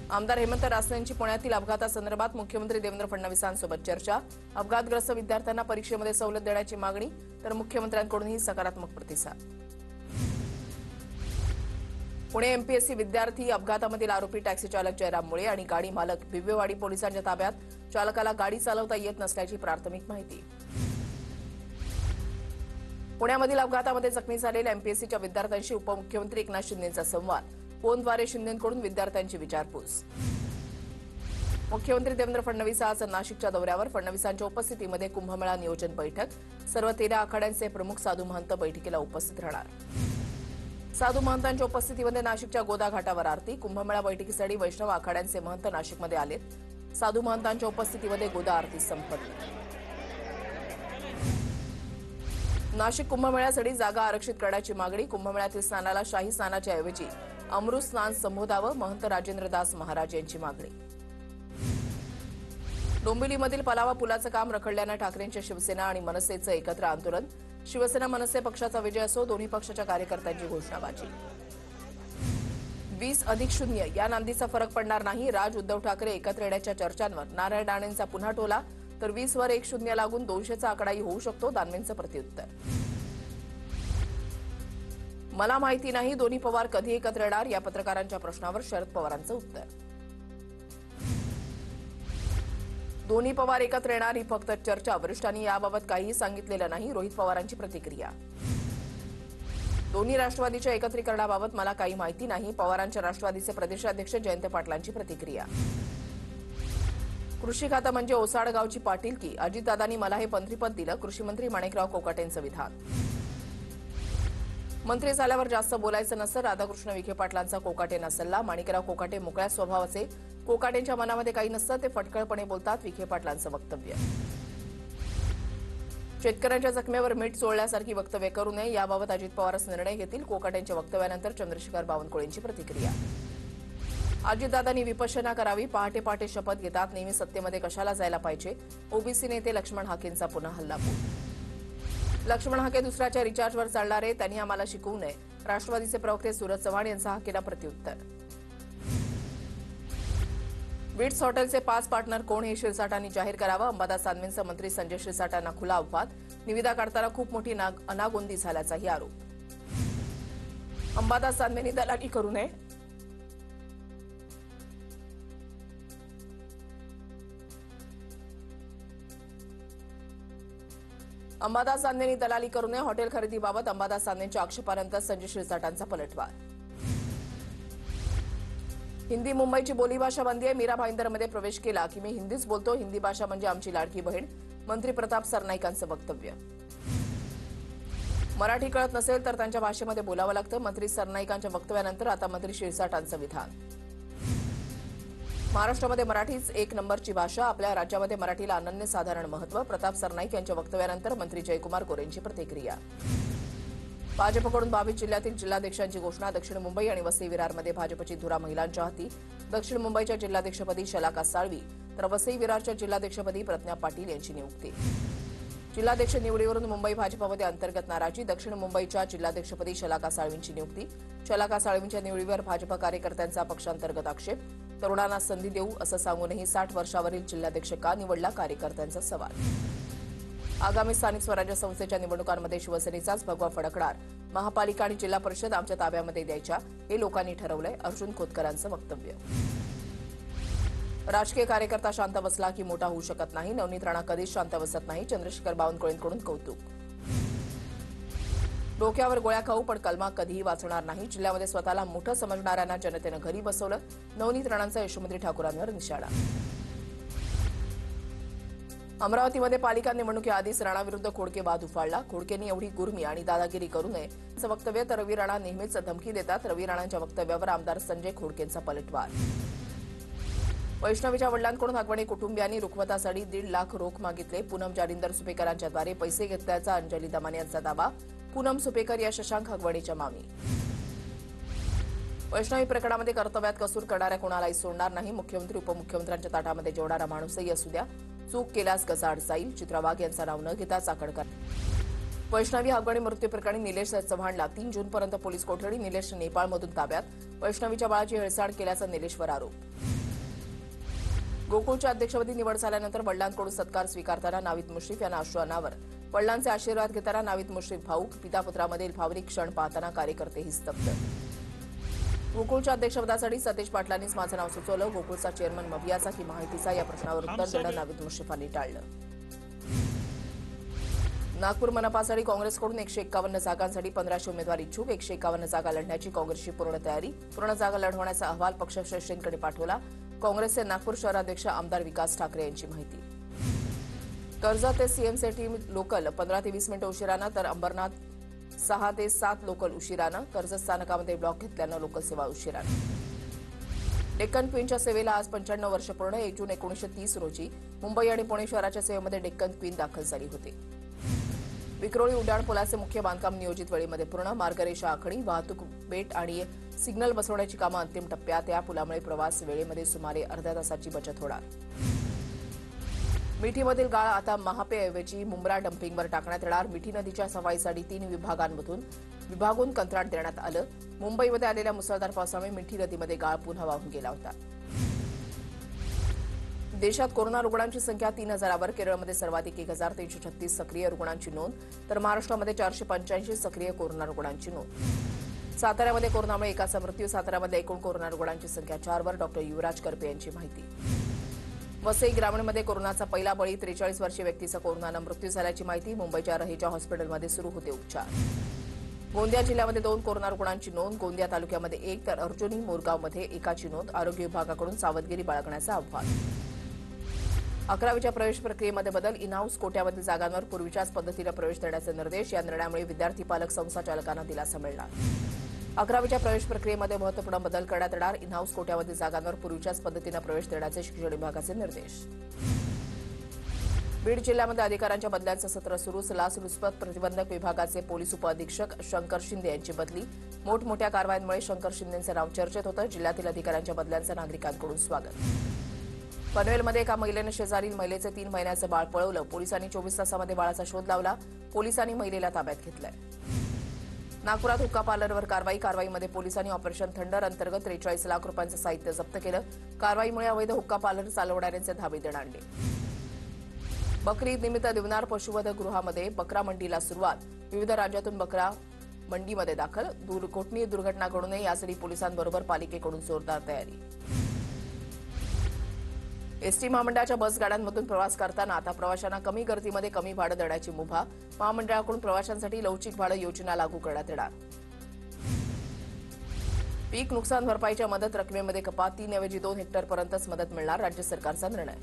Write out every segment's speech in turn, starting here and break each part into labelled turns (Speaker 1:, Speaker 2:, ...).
Speaker 1: आमदार हेमंत रासने यांची पुण्यातील अपघातासंदर्भात मुख्यमंत्री देवेंद्र फडणवीसांसोबत चर्चा। अपघातग्रस्त विद्यार्थ्यांना परीक्षेमध्ये सवलत देण्याची मागणी, तर मुख्यमंत्र्यांकडूनही सकारात्मक प्रतिसाद। पुणे एमपीएससी विद्यार्थी अपघातामधील आरोपी टॅक्सी चालक जयराम मुळे आणि गाडी मालक बिबवेवाडी पोलिसांच्या ताब्यात। चालकाला गाडी चालवता येत नसल्याची प्राथमिक माहिती। पुण्यामधील अपघातामध्ये जखमी झालेल्या एमपीएससीच्या विद्यार्थ्यांशी उपमुख्यमंत्री एकनाथ शिंदेंचा संवाद। फोनद्वारे शिंदेंकडून विद्यार्थ्यांची विचारपूस। मुख्यमंत्री देवेंद्र फडणवीस आज नाशिकच्या दौऱ्यावर। फडणवीसांच्या उपस्थितीमध्ये कुंभमेळा नियोजन बैठक। सर्व 13 आखाड्यांचे प्रमुख साधू महंत बैठकीला उपस्थित राहणार। साधू महंतांच्या उपस्थितीमध्ये नाशिकच्या गोदा घाटावर आरती। कुंभमेळा बैठकीसाठी वैष्णव आखाड्यांचे महंत नाशिकमध्ये आलेत। साधू महंतांच्या उपस्थितीमध्ये गोदा आरती संपन्न। नाशिक कुंभमेळ्यासाठी जागा आरक्षित करण्याची मागणी। कुंभमेळ्यातील स्नानाला शाही स्नानाच्या ऐवजी अमृत स्नान संबोधावं, महंत राजेंद्रदास महाराज यांची मागणी। डोंबिवलीमधील पलावा पुलाचं काम रखडल्यानं ठाकरेंच्या शिवसेना आणि मनसेचं एकत्र आंदोलन। शिवसेना मनसे पक्षाचा विजय असो, दोन्ही पक्षाच्या कार्यकर्त्यांची घोषणाबाजी। 20+0 या नांदीचा फरक पडणार नाही। राज उद्धव ठाकरे एकत्र येण्याच्या चर्चांवर नारायण राणेंचा पुन्हा टोला, तर 20वर 1-0 लागून 200चा आकडाही होऊ शकतो, दानवेंचं प्रत्युत्तर। मला माहिती नाही दोन्ही पवार कधी एकत्र येणार, या पत्रकारांच्या प्रश्नावर शरद पवारांचं उत्तर। दोन्ही पवार एकत्र येणार ही फक्त चर्चा, वरिष्ठांनी याबाबत काहीही सांगितलेलं नाही, रोहित पवारांची प्रतिक्रिया। दोन्ही राष्ट्रवादीच्या एकत्रीकरणाबाबत मला काही माहिती नाही, पवारांच्या राष्ट्रवादीचे प्रदेशाध्यक्ष जयंत पाटलांची प्रतिक्रिया। कृषी खातं म्हणजे ओसाड गावची पाटीलकी, अजितदादांनी मला हे मंत्रीपद दिलं, कृषीमंत्री माणिकराव कोकाटेंचं विधान। मंत्री झाल्यावर जास्त बोलायचं नसतं, राधाकृष्ण विखे पाटलांचा कोकाटेंना सल्ला। माणिकराव कोकाटे मोकळ्या स्वभावाचे, कोकाटेंच्या मनामध्ये काही नसतं, ते फटकळपणे बोलतात, विखे पाटलांचं वक्तव्य। शेतकऱ्यांच्या जखमेवर मीठ चोळल्यासारखी वक्तव्य करू नये, याबाबत अजित पवारच निर्णय घेतील, कोकाटेंच्या वक्तव्यानंतर चंद्रशेखर बावनकुळेंची प्रतिक्रिया। अजितदादांनी विपश्यना करावी, पहाटे पहाटे शपथ घेतात, नेहमी सत्तेमध्ये कशाला जायला पाहिजे, ओबीसी नेते लक्ष्मण हाकेंचा पुन्हा हल्लाबोल। लक्ष्मण हाके दुसऱ्याच्या रिचार्जवर चालणारे, त्यांनी आम्हाला शिकवू नये, राष्ट्रवादीचे प्रवक्ते सूरज चव्हाण यांचा हाकेला प्रत्युत्तर। विट्स हॉटेलचे 5 पार्टनर कोण हे शिरसाटांनी जाहीर करावं, अंबादास दानवेंचा मंत्री संजय शिरसाटांना खुला अपवाद। निविदा काढताना खूप मोठी अनागोंदी झाल्याचाही आरोप। अंबादास दानवेंनी दलाली करू नये, अंबादास दानवेंनी दलाली करू नये, हॉटेल खरेदीबाबत अंबादास दानवेंच्या आक्षेपानंतर संजय शिरसाटांचा पलटवार। हिंदी मुंबईची बोलीभाषा बंदी आहे, मीरा भाईंदरमध्ये प्रवेश केला की मी हिंदीच बोलतो, हिंदी भाषा म्हणजे आमची लाडकी बहीण, मंत्री प्रताप सरनाईकांचं वक्तव्य। मराठी कळत नसेल तर त्यांच्या भाषेमध्ये बोलावं लागतं, मंत्री सरनाईकांच्या वक्तव्यानंतर आता मंत्री शिरसाटांचं विधान। महाराष्ट्रामध्ये मराठीच एक नंबरची भाषा, आपल्या राज्यामध्ये मराठीला अनन्यसाधारण महत्त्व, प्रताप सरनाईक यांच्या वक्तव्यानंतर मंत्री जयकुमार गोरेंची प्रतिक्रिया। भाजपकडून 22 जिल्ह्यातील जिल्हाध्यक्षांची घोषणा। दक्षिण मुंबई आणि वसई विरारमध्ये भाजपची धुरा महिलांच्या हाती। दक्षिण मुंबईच्या जिल्हाध्यक्षपदी शलाका साळवी, तर वसई विरारच्या जिल्हाध्यक्षपदी प्रज्ञा पाटील यांची नियुक्ती। जिल्हाध्यक्ष निवडीवरून मुंबई भाजपमध्ये अंतर्गत नाराजी। दक्षिण मुंबईच्या जिल्हाध्यक्षपदी शलाका साळवींची नियुक्ती। शलाका साळवींच्या निवडीवर भाजप कार्यकर्त्यांचा पक्षांतर्गत आक्षेप। तरुणांना संधी देऊ असं सांगूनही 60 वर्षावरील जिल्हाध्यक्ष का निवडला, कार्यकर्त्यांचा सवाल। आगामी स्थानिक स्वराज्य संस्थेच्या निवडणुकांमध्ये शिवसेनेचाच भगवा फडकणार, महापालिका आणि जिल्हा परिषद आमच्या ताब्यामध्ये द्यायच्या, हे लोकांनी ठरवलंय, अर्जुन खोतकरांचं वक्तव्य। राजकीय कार्यकर्ता शांत बसला की मोठा होऊ शकत नाही, नवनीत राणा कधीच शांत बसत नाही, चंद्रशेखर बावनकुळेंकडून कौतुक। डोक्यावर गोळ्या खाऊ पण कलमा कधीही वाचणार नाही, जिल्ह्यामध्ये स्वतःला मोठं समजणाऱ्यांना जनतेनं घरी बसवलं, नवनीत राणांचा यशोमती ठाकूरांवर निशाणा। अमरावतीमध्ये पालिका निवडणुकीआधीच राणाविरुद्ध खोडके वाद उफाळला, खोडकेंनी एवढी गुर्मी आणि दादागिरी करू नये असं वक्तव्य, तर रवी राणा नेहमीच धमकी देतात, रवी राणांच्या वक्तव्यावर आमदार संजय खोडकेंचा पलटवार। वैष्णवीच्या वडिलांकडून हगवणे कुटुंबियांनी रुखवतासाठी 1.5 लाख रोख मागितले, पूनम जालिंदर सुपेकरांच्याद्वारे पैसे घेतल्याचा अंजली दमाने यांचा दावा, पूनम सुपेकर या शशांक हगवणेच्या मामी। वैष्णवी प्रकरणामध्ये कर्तव्यात कसूर करणाऱ्या कोणालाही सोडणार नाही, मुख्यमंत्री उपमुख्यमंत्र्यांच्या ताटामध्ये जेवणारा माणूसही असू द्या, चूक केल्यास गजाआड जाईल, चित्रा वाघ यांचं नाव न घेता चाकणकर। वैष्णवी हगवणे मृत्यू प्रकरणी निलेश चव्हाणला 3 जूनपर्यंत पोलीस कोठडी, निलेश नेपाळमधून ताब्यात, वैष्णवीच्या बाळाची हेळसांड केल्याचा निलेशवर आरोप। गोकुळच्या अध्यक्षपदी निवड झाल्यानंतर वडिलांकडून सत्कार स्वीकारताना नावीद मुश्रीफ यांना अश्रू अनावर. वडिलांचे आशीर्वाद घेताना नावीद मुश्रीफ भाऊक. पिता-पुत्रामधील भावनिक क्षण पाहताना कार्यकर्तेही स्तब्ध. गोकुळच्या अध्यक्षपदासाठी सतेज पाटलांनीच माझं नाव सुचवलं. गोकुळचा चेअरमन मभियाचा की माहितीचा या प्रश्नावर उत्तर देणं नावीद मुश्रीफांनी टाळलं. नागपूर मनपासाठी काँग्रेसकडून 151 जागांसाठी 1500 उमेदवार इच्छुक. 151 जागा लढण्याची काँग्रेसची पूर्ण तयारी. पूर्ण जागा लढवण्याचा अहवाल पक्षश्रेष्ठींकडे पाठवला. काँग्रेसचे नागपूर शहराध्यक्ष आमदार विकास ठाकरे यांची माहिती. कर्जत ते सीएमसी टीम लोकल 15 ते 20 मिनिटं उशिरानं तर अंबरनाथ 6 ते 7 लोकल उशिरानं. कर्जत स्थानकामध्ये ब्लॉक घेतल्यानं लोकल सेवा उशिरानं. डेक्कन क्वीनच्या सेवेला आज 95 वर्ष पूर्ण. 1 जून 1930 रोजी मुंबई आणि पुणे शहराच्या सेवेमध्ये डेक्कन क्वीन दाखल झाली होती. विक्रोळी उड्डाणपुलाचे मुख्य बांधकाम नियोजित वेळेमध्ये पूर्ण. मार्गरेषा आखणी, वाहतूक बेट आणि सिग्नल बसवण्याची कामं अंतिम टप्प्यात. या पुलामुळे प्रवास वेळेमध्ये सुमारे अर्ध्या तासाची बचत होणार. मिठीमधील गाळ आता महापेऐवजी मुंब्रा डम्पिंगवर टाकण्यात येणार. मिठी नदीच्या सफाईसाठी 3 विभागून कंत्राट देण्यात आलं. मुंबईमध्ये आलेल्या मुसळधार पावसामुळे मिठी नदीमध्ये गाळ पुन्हा वाहून गेला होता. देशात कोरोना रुग्णांची संख्या 3000वर. केरळमध्ये सर्वाधिक 1336 सक्रिय रुग्णांची नोंद तर महाराष्ट्रामध्ये 485 सक्रिय कोरोना रुग्णांची नोंद. साताऱ्यामध्ये कोरोनामुळे एकाचा मृत्यू. साताऱ्यामध्ये एकूण कोरोना रुग्णांची संख्या 4वर. डॉक्टर युवराज करपे यांची माहिती. वसई ग्रामीणमध्ये कोरोनाचा पहिला बळी. 43 वर्षीय व्यक्तीचा कोरोनानं मृत्यू झाल्याची माहिती. मुंबईच्या रहेजा हॉस्पिटलमध्ये सुरू होते उपचार. गोंदिया जिल्ह्यामध्ये 2 कोरोना रुग्णांची नोंद. गोंदिया तालुक्यामध्ये 1 तर अर्जुनी मोरगावमध्ये एकाची नोंद. आरोग्य विभागाकडून सावधगिरी बाळगण्याचं आवाहन. 11वीच्या प्रवेश प्रक्रियेमध्ये बदल. इन-हाऊस कोट्यावधी जागांवर पूर्वीच्याच पद्धतीनं प्रवेश देण्याचे निर्देश. या निर्णयामुळे विद्यार्थी पालक संस्था चालकांना दिलासा मिळणार. 11वीच्या प्रवेश प्रक्रियेमध्ये महत्त्वपूर्ण बदल करण्यात येणार. इन-हाऊस कोट्यावधी जागांवर पूर्वीच्याच पद्धतीनं प्रवेश देण्याचे शिक्षण विभागाचे निर्देश. बीड जिल्ह्यामध्ये अधिकाऱ्यांच्या बदल्यांचं सत्र सुरू. लाचलुचपत प्रतिबंधक विभागाचे पोलीस उपअधीक्षक शंकर शिंदे यांची बदली. मोठमोठ्या कारवायांमुळे शंकर शिंदेंचं नाव चर्चेत होतं. जिल्ह्यातील अधिकाऱ्यांच्या बदल्यांचं नागरिकांकडून स्वागत. पनवेलमध्ये एका महिलेनं शेजारील महिलेचे 3 महिन्याचं बाळ पळवलं. पोलिसांनी 24 तासामध्ये बाळाचा शोध लावला. पोलिसांनी महिलेला ताब्यात घेतलंय. नागपुरात हुक्का पार्लरवर कारवाईमध्ये पोलिसांनी ऑपरेशन थंडर अंतर्गत 43 लाख रुपयांचं साहित्य जप्त केलं. कारवाईमुळे अवैध हुक्का पार्लर चालवणाऱ्यांचे धाबे दणाणले. बकरी ईद निमित्त दिवनार पशुवध गृहामध्ये बकरा मंडीला सुरुवात. विविध राज्यातून बकरा मंडीमध्ये दाखल. कोणतीही दुर्घटना घडू नये यासाठी पोलिसांबरोबर पालिकेकडून जोरदार तयारी. एसटी महामंडळाच्या बसगाड्यांमधून प्रवास करताना आता प्रवाशांना कमी गर्दीमध्ये कमी भाडं देण्याची मुभा. महामंडळाकडून प्रवाशांसाठी लवचिक भाडं योजना लागू करण्यात येणार. पीक नुकसान भरपाईच्या मदत रकमेमध्ये कपात. 3 ऐवजी 2 हेक्टरपर्यंतच मदत मिळणार. राज्य सरकारचा निर्णय.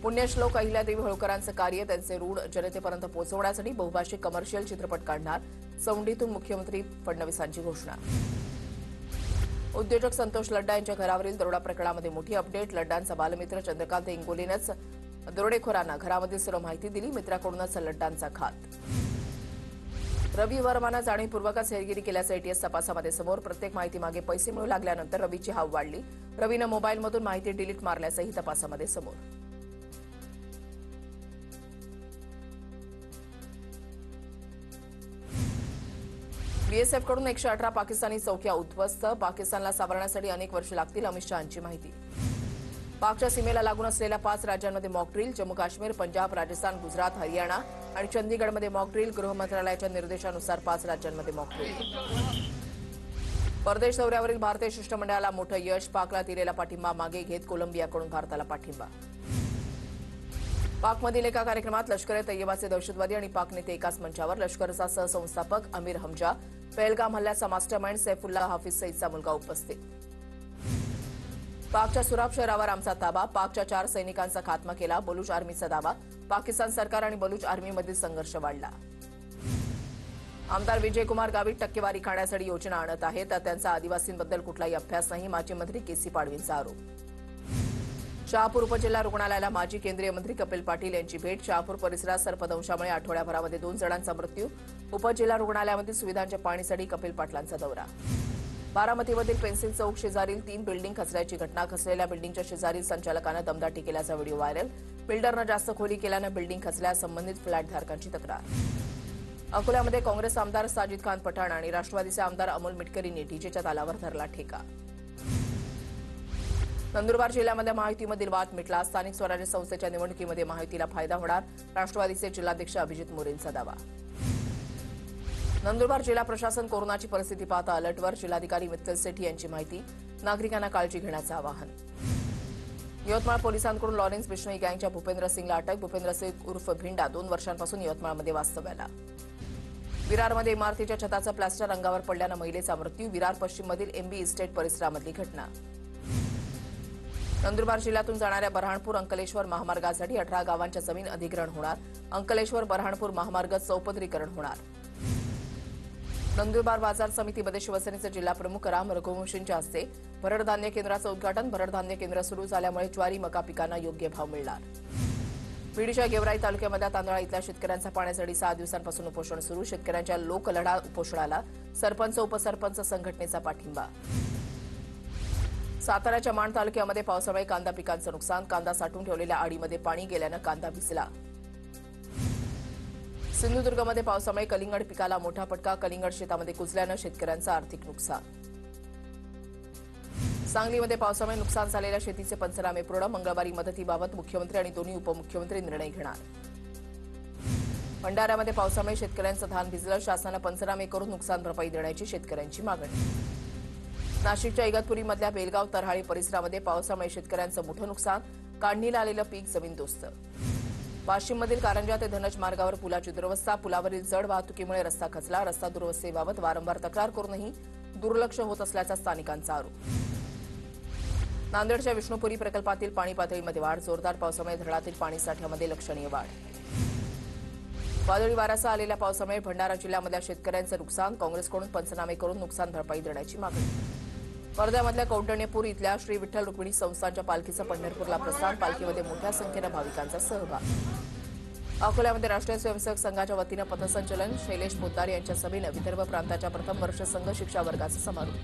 Speaker 1: पुण्यश्लोक अहिल्यादेवी होळकरांचं कार्य त्यांचे रूढ जनतेपर्यंत पोहोचवण्यासाठी बहुभाषिक कमर्शियल चित्रपट काढणार. चौंडीतून मुख्यमंत्री फडणवीसांची घोषणा. उद्योजक संतोष लड्डा यांच्या घरावरील दरोडा प्रकरणामध्ये मोठी अपडेट. लड्डांचा बालमित्र चंद्रकांत इंगोलेनंच दरोडेखोरांना घरामध्ये सर्व माहिती दिली. मित्राकडूनच लड्डांचा घात. रवी वर्मानं जाणीवपूर्वकच हेरगिरी केल्याचं एटीएस तपासामध्ये समोर. प्रत्येक माहितीमागे पैसे मिळू लागल्यानंतर रवीची हाव वाढली. रवीनं मोबाईलमधून माहिती डिलीट मारल्याचंही तपासामध्ये समोर. बीएसएफकडून 118 पाकिस्तानी चौक्या उद्ध्वस्त. पाकिस्तानला सावरण्यासाठी अनेक वर्षे लागतील. अमित शहांची माहिती. पाकच्या सीमेला लागून असलेल्या 5 राज्यांमध्ये मॉक ड्रिल. जम्मू काश्मीर, पंजाब, राजस्थान, गुजरात, हरियाणा आणि चंदीगडमध्ये मॉक ड्रिल. गृह मंत्रालयाच्या निर्देशानुसार 5 राज्यांमध्ये मॉक ड्रिल. परदेश दौऱ्यावरील भारतीय शिष्टमंडळाला मोठं यश. पाकला दिलेला पाठिंबा मागे घेत कोलंबियाकडून भारताला पाठिंबा. पाकमधील एका कार्यक्रमात लष्कर-ए-तय्यबाचे दहशतवादी आणि पाक नेते एकाच मंचावर. लष्कराचा सहसंस्थापक अमीर हमजा, पहलगाम हल्ल्याचा मास्टरमाइंड सैफुल्ला हाफिज सईदचा मुलगा उपस्थित. पाकच्या सुराब शहरावर आमचा ताबा. पाकच्या 4 सैनिकांचा खात्मा केला. बलूच आर्मीचा दावा. पाकिस्तान सरकार आणि बलूच आर्मीमधील संघर्ष वाढला. आमदार विजयकुमार गावित टक्केवारी खाण्यासाठी योजना आणत आहेत तर त्यांचा आदिवासींबद्दल कुठलाही अभ्यास नाही. माजी मंत्री केसी पाडवींचा आरोप. शहापूर उपजिल्हा रुग्णालयाला माजी केंद्रीय मंत्री कपिल पाटील यांची भेट. शहापूर परिसरात सर्पदंशामुळे आठवड्याभरामध्ये 2 जणांचा मृत्यू. उपजिल्हा रुग्णालयामध्ये सुविधांच्या पाहणीसाठी कपिल पाटलांचा दौरा. बारामतीमधील पेन्सिल चौक शेजारील 3 बिल्डिंग खचल्याची घटना. खचलेल्या बिल्डिंगच्या शेजारील संचालकानं दमदाटी केल्याचा व्हिडिओ व्हायरल. बिल्डरनं जास्त खोली केल्यानं बिल्डिंग खचल्यास संबंधित फ्लॅटधारकांची तक्रार. अकोल्यामध्ये काँग्रेस आमदार साजिद खान पठाण आणि राष्ट्रवादीचे आमदार अमोल मिटकरींनी डीजेच्या तालावर धरला ठेका. नंदुरबार जिल्ह्यामध्ये महायुतीमधील वाद मिटला. स्थानिक स्वराज्य संस्थेच्या निवडणुकीमध्ये महायुतीला फायदा होणार. राष्ट्रवादीचे जिल्हाध्यक्ष अभिजित मोरेंचा दावा. नंदुरबार जिल्हा प्रशासन कोरोनाची परिस्थिती पाहता अलर्टवर. जिल्हाधिकारी मित्तल सेठी यांची माहिती. नागरिकांना काळजी घेण्याचं आवाहन. यवतमाळ पोलिसांकडून लॉरेन्स बिश्नोई गँगच्या भूपेंद्र सिंगला अटक. भूपेंद्र सिंग उर्फ भिंडा 2 वर्षांपासून यवतमाळमध्ये वास्तव्याला. विरारमध्ये इमारतीच्या छताचं प्लास्टर अंगावर पडल्यानं महिलेचा मृत्यू. विरार पश्चिममधील एमबी इस्टेट परिसरामधली घटना. नंदुरबार जिल्ह्यातून जाणाऱ्या बऱ्हाणपूर अंकलेश्वर महामार्गासाठी 18 गावांच्या जमीन अधिग्रहण होणार. अंकलेश्वर बऱ्हाणपूर महामार्ग चौपदरीकरण होणार. नंदुरबार बाजार समितीमध्ये शिवसेनेचे जिल्हाप्रमुख राम रघुवंशींच्या हस्ते भरड धान्य केंद्राचं उद्घाटन. भरड धान्य केंद्र सुरू झाल्यामुळे ज्वारी मका पिकांना योग्य भाव मिळणार. बीडच्या गेवराई तालुक्यामधल्या तांदळा इथल्या शेतकऱ्यांचा पाण्यासाठी 6 दिवसांपासून उपोषण सुरू. शेतकऱ्यांच्या लोकलढा उपोषणाला सरपंच उपसरपंच संघटनेचा पाठिंबा. साताऱ्याच्या माण तालुक्यामध्ये पावसामुळे कांदा पिकांचं नुकसान. कांदा साठवून ठेवलेल्या आडीमध्ये पाणी गेल्यानं कांदा भिजला. सिंधुदुर्गमध्ये पावसामुळे कलिंगड पिकाला मोठा फटका. कलिंगड शेतामध्ये कुजल्यानं शेतकऱ्यांचं आर्थिक नुकसान. सांगलीमध्ये पावसामुळे नुकसान झालेल्या शेतीचे पंचनामे पूर्ण. मंगळवारी मदतीबाबत मुख्यमंत्री आणि दोन्ही उपमुख्यमंत्री निर्णय घेणार. भंडाऱ्यामध्ये पावसामुळे शेतकऱ्यांचं धान भिजलं. शासनानं पंचनामे करून नुकसान भरपाई देण्याची शेतकऱ्यांची मागणी. नाशिकच्या इगतपुरीमधल्या बेलगाव तरहाळी परिसरामध्ये पावसामुळे शेतकऱ्यांचं मोठं नुकसान. काढणीला आलेलं पीक जमीनदोस्त. वाशिममधील कारंजा ते धनज मार्गावर पुलाची दुरवस्था. पुलावरील जड वाहतुकीमुळे रस्ता खचला. रस्ता दुरवस्थेबाबत वारंवार तक्रार करूनही दुर्लक्ष होत असल्याचा स्थानिकांचा आरोप. नांदेडच्या विष्णुपुरी प्रकल्पातील पाणी पातळीमध्ये वाढ. जोरदार पावसामुळे धरणातील पाणीसाठ्यामध्ये लक्षणीय वाढ. वादळी वाऱ्यासह आलेल्या पावसामुळे भंडारा जिल्ह्यामधल्या शेतकऱ्यांचं नुकसान. काँग्रेसकडून पंचनामे करून नुकसान भरपाई देण्याची मागणी. वर्ध्यामधल्या कौंडण्यपूर इथल्या श्री विठ्ठल रुक्मिणी संस्थानच्या पालखीचं पंढरपूरला प्रस्थान. पालखीमध्ये मोठ्या संख्येनं भाविकांचा सहभाग. अकोल्यामध्ये राष्ट्रीय स्वयंसेवक संघाच्या वतीनं पथसंचलन. शैलेश पोद्दार यांच्या सभेनं विदर्भ प्रांताच्या प्रथम वर्ष संघ शिक्षा वर्गाचा समारोप.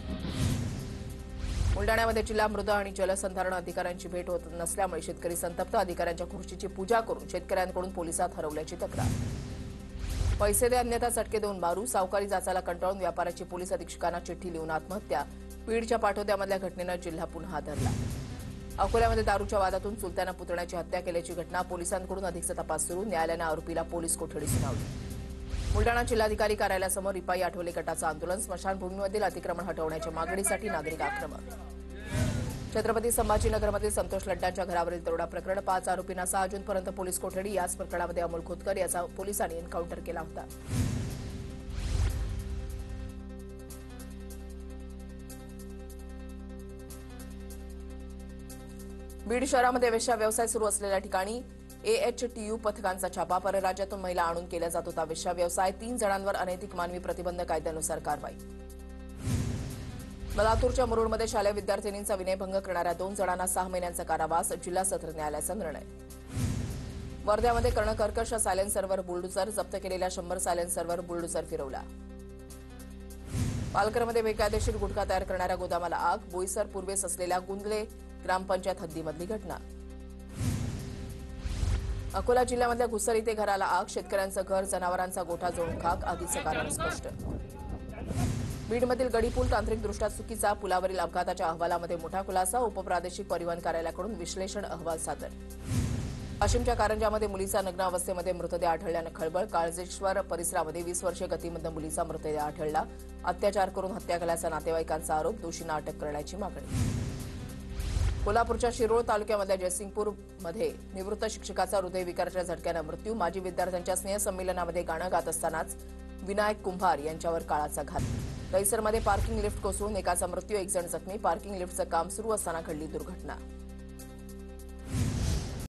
Speaker 1: बुलडाण्यामध्ये जिल्हा मृद आणि जलसंधारण अधिकाऱ्यांची भेट होत नसल्यामुळे शेतकरी संतप्त. अधिकाऱ्यांच्या खुर्चीची पूजा करून शेतकऱ्यांकडून पोलिसात हरवल्याची तक्रार. पैसे दे अन्यथा चटके देऊन मारू. सावकारी जाचाला कंटाळून व्यापाऱ्याची पोलीस अधीक्षकांना चिठ्ठी लिहून आत्महत्या. बीडच्या पाटोद्यामधल्या घटनेनं जिल्हा पुन्हा हादरला. अकोल्यामध्ये दारूच्या वादातून चुलत्यानं पुतण्याची हत्या केल्याची घटना. पोलिसांकडून अधिकचा तपास सुरू. न्यायालयानं आरोपीला पोलीस कोठडी सुनावली. बुलडाणा जिल्हाधिकारी कार्यालयासमोर रिपाई आठवले गटाचं आंदोलन. स्मशानभूमीमधील अतिक्रमण हटवण्याच्या मागणीसाठी नागरिक आक्रमक. छत्रपती संभाजीनगरमधील संतोष लड्डांच्या घरावरील दरोडा प्रकरण. 5 आरोपींना 6 जूनपर्यंत पोलीस कोठडी. याच प्रकरणामध्ये अमोल खोतकर याचा पोलिसांनी एन्काउंटर केला होता. बीड शहरामध्ये वेश्या व्यवसाय सुरू असलेल्या ठिकाणी AHTU पथकांचा छापा. परराज्यातून महिला आणून केला जात होता वेश्या व्यवसाय. 3 जणांवर अनैतिक मानवी प्रतिबंध कायद्यानुसार कारवाई. लातूरच्या मुरुडमध्ये शालेय विद्यार्थिनींचा विनयभंग करणाऱ्या 2 जणांना 6 महिन्यांचा कारावास. जिल्हा सत्र न्यायालयाचा निर्णय. वर्ध्यामध्ये कर्णकर्कश सायलेन्सरवर बुलडोझर. जप्त केलेल्या 100 सायलेन्सरवर बुलडोझर फिरवला. पालघरमध्ये बेकायदेशीर गुटखा तयार करणाऱ्या गोदामाला आग. बोईसर पूर्वेस असलेल्या गुंदले ग्रामपंचायत हद्दीमधली घटना. अकोला जिल्ह्यामधल्या घुसर इथे घराला आग. शेतकऱ्यांचं घर, जनावरांचा गोठा जळून खाक. आगीचं कारण स्पष्ट. बीडमधील गडीपूल तांत्रिकदृष्ट्या चुकीचा. पुलावरील अपघाताच्या अहवालामध्ये मोठा खुलासा. उपप्रादेशिक परिवहन कार्यालयाकडून विश्लेषण अहवाल सादर. वाशिमच्या कारंजामध्ये मुलीचा नग्न अवस्थेमध्ये मृतदेह आढळल्यानं खळबळ. काळजेश्वर परिसरामध्ये 20 वर्षीय गतिमंद मुलीचा मृतदेह आढळला. अत्याचार करून हत्या केल्याचा नातेवाईकांचा आरोप. दोषींना अटक करण्याची मागणी. कोल्हापूरच्या शिरोळ तालुक्यामधल्या जयसिंगपूरमध्ये निवृत्त शिक्षकाचा हृदयविकाराच्या झटक्यानं मृत्यू. माजी विद्यार्थ्यांच्या स्नेहसंमेलनामध्ये गाणं गात असतानाच विनायक कुंभार यांच्यावर काळाचा घात. दहिसरमध्ये पार्किंग लिफ्ट कोसळून एकाचा मृत्यू. 1 जण जखमी. पार्किंग लिफ्टचं काम सुरू असताना घडली दुर्घटना.